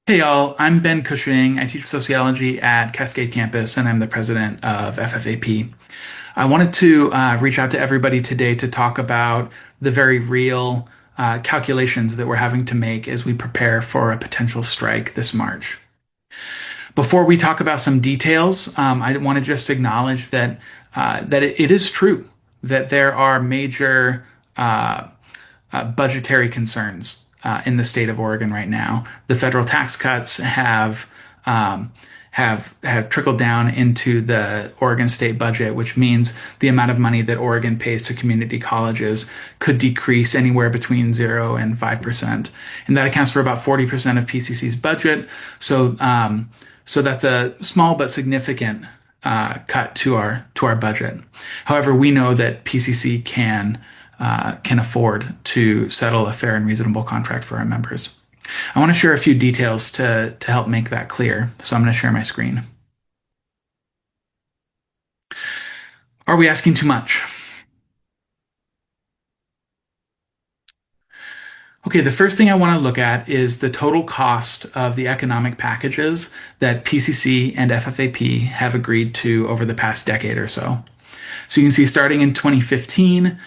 Hey y'all, I'm Ben Cushing. I teach sociology at Cascade Campus and I'm the president of FFAP. I wanted to reach out to everybody today to talk about the very real calculations that we're having to make as we prepare for a potential strike this March. Before we talk about some details, I want to just acknowledge that it is true that there are major budgetary concerns in the state of Oregon right now. The federal tax cuts um, have trickled down into the Oregon state budget, which means the amount of money that Oregon pays to community colleges could decrease anywhere between 0 and 5%, and that accounts for about 40% of PCC's budget. So that's a small but significant cut to our budget. However, we know that PCC can afford to settle a fair and reasonable contract for our members. I want to share a few details to help make that clear. So I'm going to share my screen. Are we asking too much? Okay, the first thing I want to look at is the total cost of the economic packages that PCC and FFAP have agreed to over the past decade or so. So you can see starting in 2015,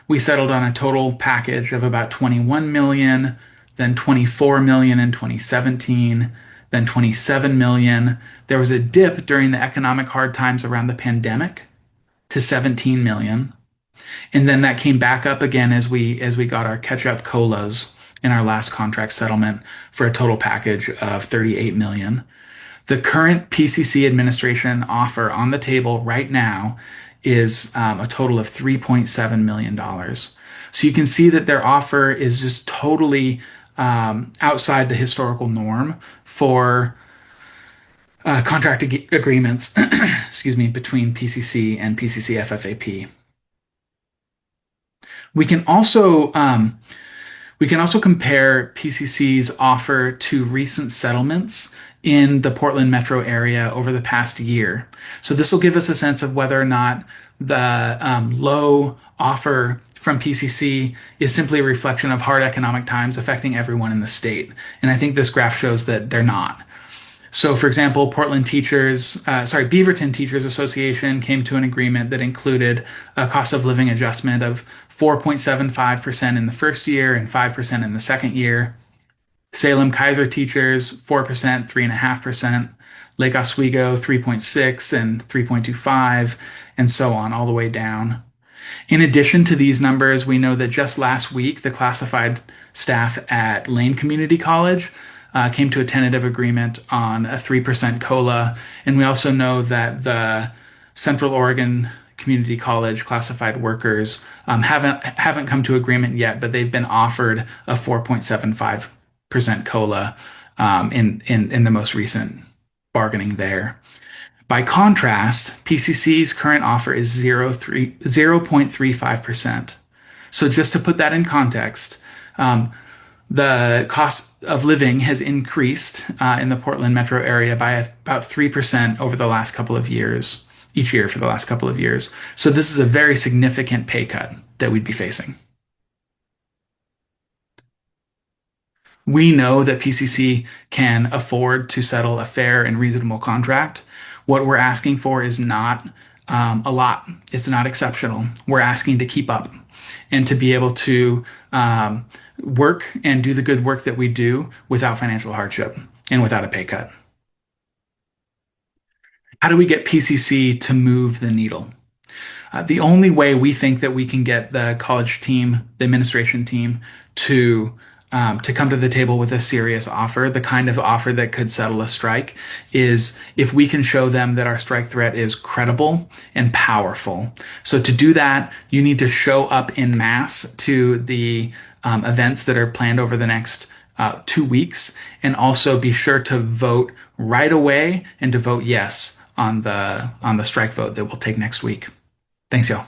we settled on a total package of about 21 million, then 24 million in 2017, then 27 million. There was a dip during the economic hard times around the pandemic to 17 million. And then that came back up again as we got our catch-up COLAs in our last contract settlement for a total package of 38 million. The current PCC administration offer on the table right now is a total of $3.7 million. So you can see that their offer is just totally outside the historical norm for contract agreements, excuse me, between PCC and PCC FFAP. We can also compare PCC's offer to recent settlements in the Portland metro area over the past year. So this will give us a sense of whether or not the low offer from PCC is simply a reflection of hard economic times affecting everyone in the state. And I think this graph shows that they're not. So, for example, Beaverton Teachers Association came to an agreement that included a cost of living adjustment of 4.75% in the first year and 5% in the second year. Salem Kaiser Teachers, 4%, 3.5%. Lake Oswego, 3.6 and 3.25, and so on, all the way down. In addition to these numbers, we know that just last week, the classified staff at Lane Community College came to a tentative agreement on a 3% COLA. And we also know that the Central Oregon Community College classified workers haven't come to agreement yet, but they've been offered a 4.75% COLA in the most recent bargaining there. By contrast, PCC's current offer is 0.35%. So just to put that in context, the cost of living has increased in the Portland metro area by about 3% over the last couple of years, each year for the last couple of years. So this is a very significant pay cut that we'd be facing. We know that PCC can afford to settle a fair and reasonable contract. What we're asking for is not a lot. It's not exceptional. We're asking to keep up and to be able to work and do the good work that we do without financial hardship and without a pay cut. How do we get PCC to move the needle? The only way we think that we can get the college team, the administration team, to come to the table with a serious offer, the kind of offer that could settle a strike, is if we can show them that our strike threat is credible and powerful. So to do that, you need to show up in mass to the events that are planned over the next 2 weeks, and also be sure to vote right away and to vote yes on the strike vote that we'll take next week. Thanks, y'all.